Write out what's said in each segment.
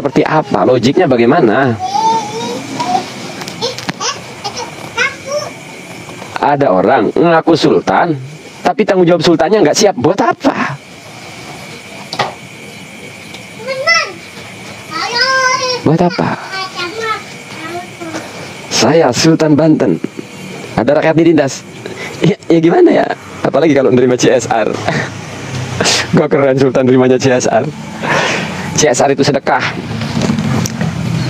seperti apa? Logiknya bagaimana? Ada orang ngaku sultan, tapi tanggung jawab sultannya nggak siap. Buat apa? Buat apa? Saya Sultan Banten. Ada rakyat ditindas. Ya gimana ya? Apalagi kalau nerima CSR. Gua keren Sultan nerimanya CSR. CSR itu sedekah.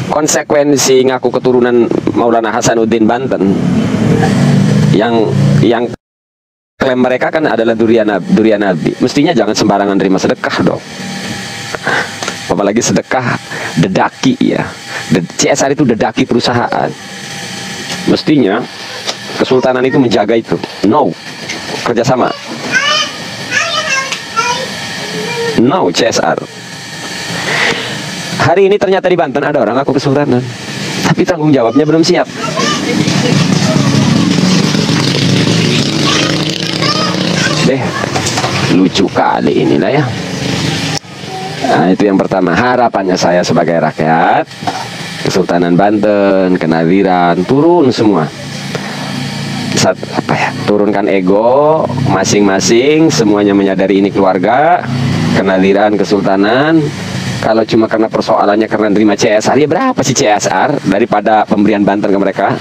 Konsekuensi ngaku keturunan Maulana Hasanuddin Banten, yang klaim mereka kan adalah durian Nabi. Mestinya jangan sembarangan terima sedekah dong. Apalagi sedekah dedaki ya. CSR itu dedaki perusahaan. Mestinya kesultanan itu menjaga itu. No, kerjasama. No CSR. Hari ini ternyata di Banten ada orang ngaku kesultanan, tapi tanggung jawabnya belum siap. Lucu kali inilah ya. Nah, itu yang pertama. Harapannya saya sebagai rakyat Kesultanan Banten, Kenawiran, turun semua. Turunkan ego masing-masing, semuanya menyadari ini keluarga. Kenawiran, Kesultanan. Kalau cuma karena persoalannya karena terima CSR, ya berapa sih CSR daripada pemberian Banten ke mereka?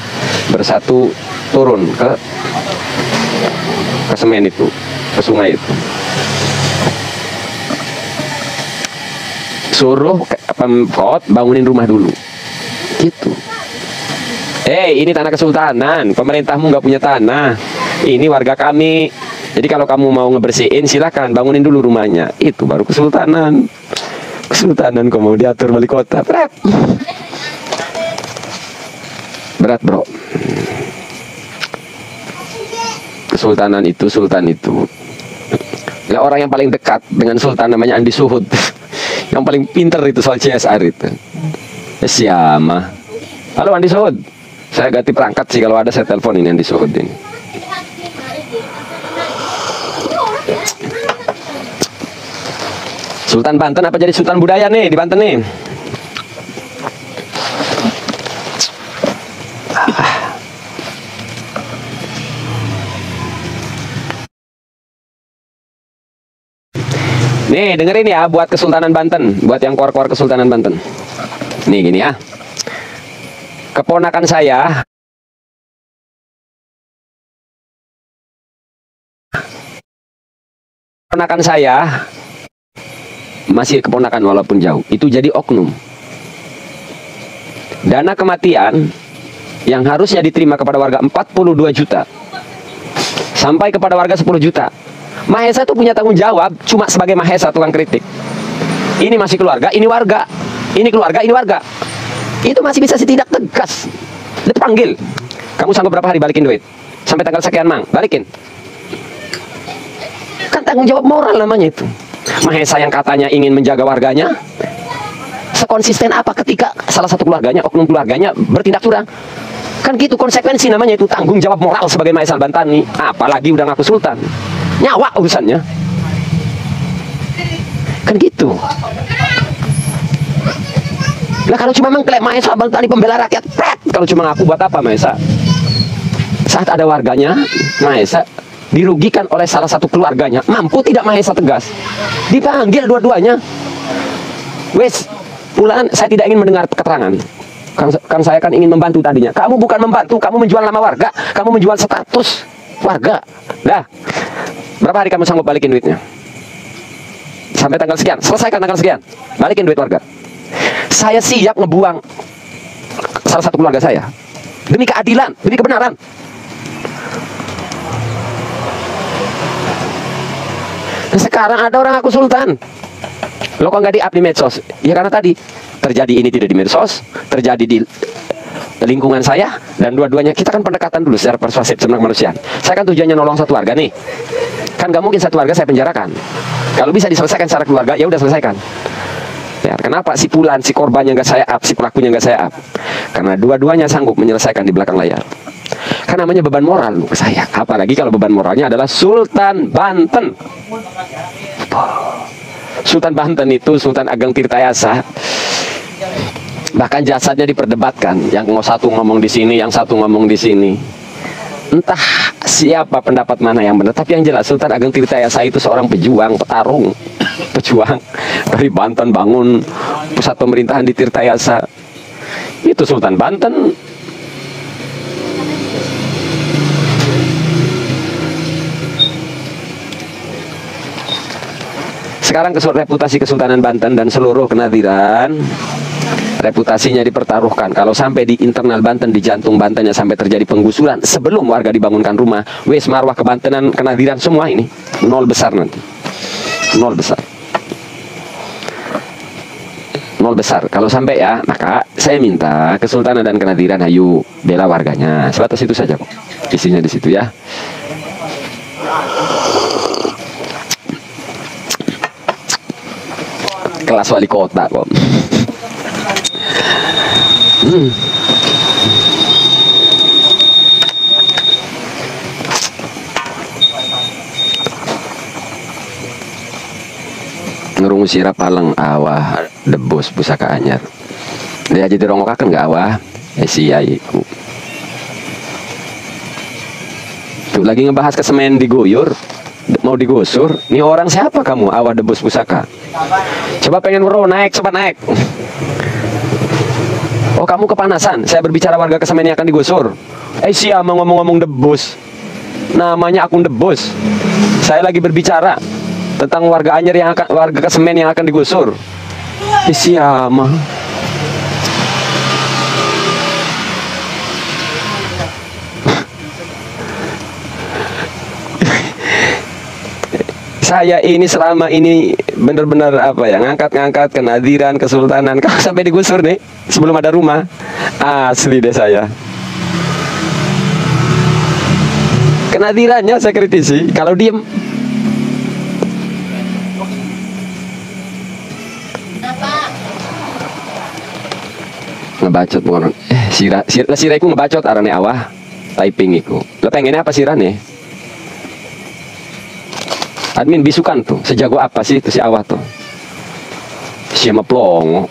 Bersatu turun ke semen itu, ke sungai itu. Suruh Pemkot bangunin rumah dulu. Gitu. Ini tanah kesultanan, pemerintahmu nggak punya tanah. Ini warga kami. Jadi kalau kamu mau ngebersihin silahkan bangunin dulu rumahnya. Itu baru kesultanan. Kesultanan kok mau diatur wali kota. Berat. Berat, bro. Kesultanan itu, sultan itu. Nah, orang yang paling dekat dengan sultan namanya Andi Suhud. Yang paling pinter itu soal CSR itu. Siapa? Halo Andi Suhud. Saya ganti perangkat sih, kalau ada saya telepon ini Andi Suhud ini. Sultan Banten apa jadi Sultan Budaya nih di Banten nih? Nih dengerin ya, buat Kesultanan Banten, buat yang keluar-keluar Kesultanan Banten. Nih gini ya, keponakan saya masih keponakan walaupun jauh, itu jadi oknum. Dana kematian yang harusnya diterima kepada warga 42 juta sampai kepada warga 10 juta. Mahesa itu punya tanggung jawab cuma sebagai Mahesa, tukang kritik. Ini masih keluarga, ini warga. Ini keluarga, ini warga. Itu masih bisa ditindak tegas. Dipanggil. Kamu sanggup berapa hari balikin duit? Sampai tanggal sekian, Mang. Balikin. Kan tanggung jawab moral namanya itu. Mahesa yang katanya ingin menjaga warganya, sekonsisten apa ketika salah satu keluarganya, oknum keluarganya bertindak curang? Kan gitu konsekuensi namanya itu, tanggung jawab moral sebagai Mahesa Bantani. Apalagi udah ngaku sultan. Nyawa urusannya. Kan gitu. Lah kalau cuma mengklaim Mahesa Bantani pembela rakyat, kalau cuma ngaku buat apa Mahesa? Saat ada warganya, Mahesa dirugikan oleh salah satu keluarganya, mampu tidak Mahesa tegas? Dipanggil dua-duanya. Wes, pulang, saya tidak ingin mendengar keterangan. Kan saya kan ingin membantu tadinya. Kamu bukan membantu, kamu menjual nama warga, kamu menjual status warga. Dah, berapa hari kamu sanggup balikin duitnya? Sampai tanggal sekian, selesaikan tanggal sekian, balikin duit warga. Saya siap ngebuang salah satu keluarga saya demi keadilan, demi kebenaran. Dan sekarang ada orang aku sultan. Lo kok nggak di-up di medsos? Ya karena tadi terjadi ini tidak di medsos, terjadi di lingkungan saya, dan dua-duanya kita kan pendekatan dulu secara persuasif sama manusia. Saya kan tujuannya nolong satu warga nih. Kan nggak mungkin satu warga saya penjarakan. Kalau bisa diselesaikan secara keluarga, ya udah selesaikan. Ya, kenapa si Pulan, si korbannya nggak saya up, si pelakunya nggak saya up? Karena dua-duanya sanggup menyelesaikan di belakang layar. Kan namanya beban moral ke saya. Apalagi kalau beban moralnya adalah Sultan Banten. Sultan Banten itu Sultan Ageng Tirtayasa. Bahkan jasadnya diperdebatkan, yang satu ngomong di sini, yang satu ngomong di sini. Entah siapa pendapat mana yang benar, tapi yang jelas Sultan Ageng Tirtayasa itu seorang pejuang, petarung, pejuang dari Banten, bangun pusat pemerintahan di Tirtayasa. Itu Sultan Banten. Sekarang reputasi Kesultanan Banten dan seluruh kenadiran, reputasinya dipertaruhkan. Kalau sampai di internal Banten, di jantung Bantennya sampai terjadi penggusuran sebelum warga dibangunkan rumah, wes marwah kebantenan, kenadiran semua ini nol besar nanti. Nol besar. Nol besar. Kalau sampai ya, maka saya minta Kesultanan dan kenadiran ayo bela warganya. Sebatas itu saja kok. Isinya di situ ya. Kelas wali kota kok. Ngerungu sirap paleng awah debus pusaka anyar. Dia jadi rongokaken gak awah sia iku. Tuh lagi ngebahas kesemen diguyur, mau digusur. Nih orang siapa kamu awah debus pusaka? Coba pengen naik, coba naik. Oh kamu kepanasan, saya berbicara warga kesemen yang akan digusur. Sia mau ngomong-ngomong debus. Namanya akun debus. Saya lagi berbicara tentang warga Anyer yang akan, warga kesemen yang akan digusur. Sia mah. Saya ini selama ini benar-benar apa ya, ngangkat-ngangkat kenadiran, kesultanan. Kalau sampai digusur nih sebelum ada rumah, asli deh saya. Kenadirannya saya kritisi, kalau diem. Ngebacot bukan? Sirah iku ngebacot arane awah typing iku. Lo pengennya apa sirah nih? Admin bisukan tuh, sejago apa sih itu si awah tuh? Siapa plong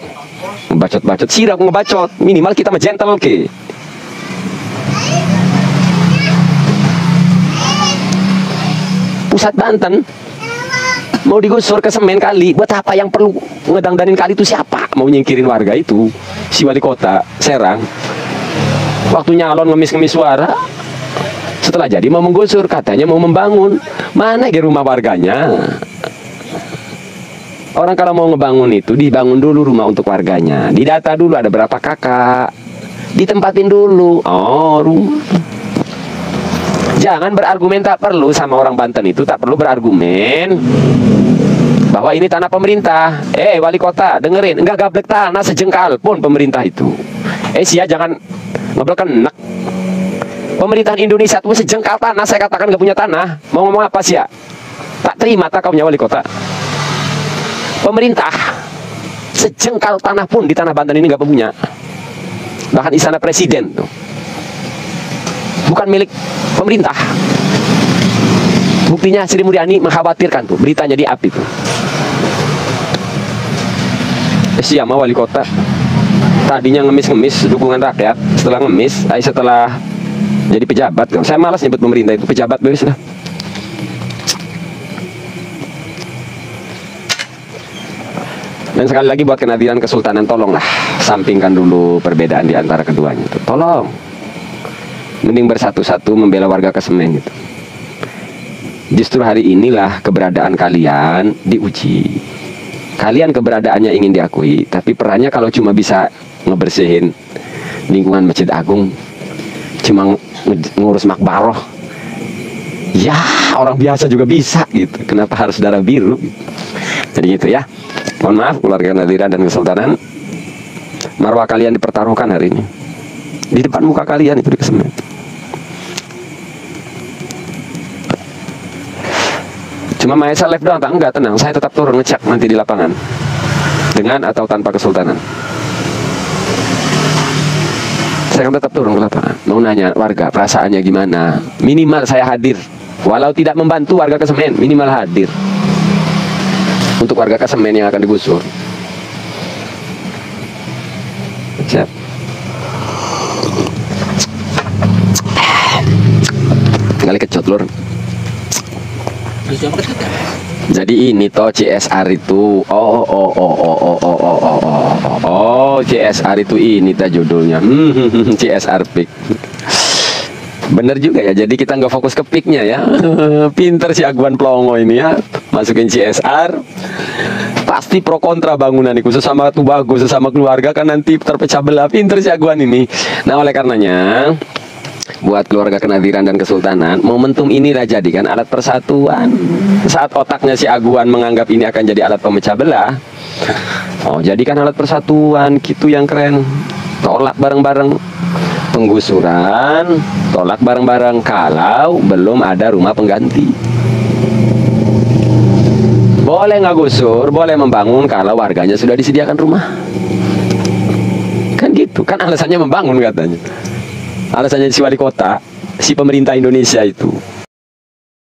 ngebacot-bacot, sirah aku ngebacot. Minimal kita mah gentle ke. Pusat Banten mau digusur ke semen kali, buat apa yang perlu ngedangdanin kali itu siapa? Mau nyingkirin warga itu, si wali kota Serang. Waktu nyalon ngemis-ngemis suara, setelah jadi mau menggusur, katanya mau membangun. Mana di rumah warganya? Orang kalau mau ngebangun itu dibangun dulu rumah untuk warganya, didata dulu ada berapa kakak, ditempatin dulu. Oh rumah. Jangan berargumen tak perlu sama orang Banten itu, tak perlu berargumen bahwa ini tanah pemerintah. Wali kota dengerin, enggak gablek tanah sejengkal pun pemerintah itu. Sia jangan ngeblek enak. Pemerintahan Indonesia itu sejengkal tanah, saya katakan gak punya tanah. Mau ngomong apa sih ya? Tak terima tak kau punya wali kota. Pemerintah sejengkal tanah pun di tanah Banten ini gak punya. Bahkan istana presiden tuh bukan milik pemerintah. Buktinya Sri Mulyani mengkhawatirkan tuh, beritanya di up itu. Siapa wali kota tadinya ngemis-ngemis dukungan rakyat, setelah ngemis, setelah jadi pejabat, saya malas nyebut pemerintah itu pejabat, beres lah. Dan sekali lagi buat kenadiran kesultanan, tolonglah sampingkan dulu perbedaan di antara keduanya itu. Tolong, mending bersatu-satu membela warga kesemen itu. Justru hari inilah keberadaan kalian diuji. Kalian keberadaannya ingin diakui, tapi perannya kalau cuma bisa ngebersihin lingkungan Masjid Agung, cuma ngurus makbaroh, ya orang biasa juga bisa gitu. Kenapa harus darah biru gitu. Jadi gitu ya. Mohon maaf keluarga nadiran dan kesultanan, marwah kalian dipertaruhkan hari ini di depan muka kalian itu di kesemen. Cuma Maesa live doang, tak? Enggak, tenang, saya tetap turun ngecek nanti di lapangan dengan atau tanpa kesultanan. Saya akan tetap turun ke lapangan, mau nanya warga perasaannya gimana. Minimal saya hadir, walau tidak membantu warga kesemen, minimal hadir untuk warga kesemen yang akan digusur. Siap. Tinggal kecut lur. Jadi ini toh CSR itu. CSR itu ini ta judulnya. CSR pick. Bener juga ya, jadi kita nggak fokus ke picknya ya. Pinter si Aguan Plongo ini ya, masukin CSR. Pasti pro kontra bangunan itu, sesama tuh bagus, sesama keluarga kan nanti terpecah belah. Pinter si Aguan ini. Nah oleh karenanya, buat keluarga Kenadiran dan Kesultanan, momentum ini jadikan alat persatuan. Saat otaknya si Aguan menganggap ini akan jadi alat pemecah belah, jadikan alat persatuan, gitu yang keren. Tolak bareng-bareng penggusuran, tolak bareng-bareng kalau belum ada rumah pengganti. Boleh nggak gusur, boleh membangun kalau warganya sudah disediakan rumah. Kan gitu, kan alasannya membangun katanya. Alasannya si wali kota, si pemerintah Indonesia itu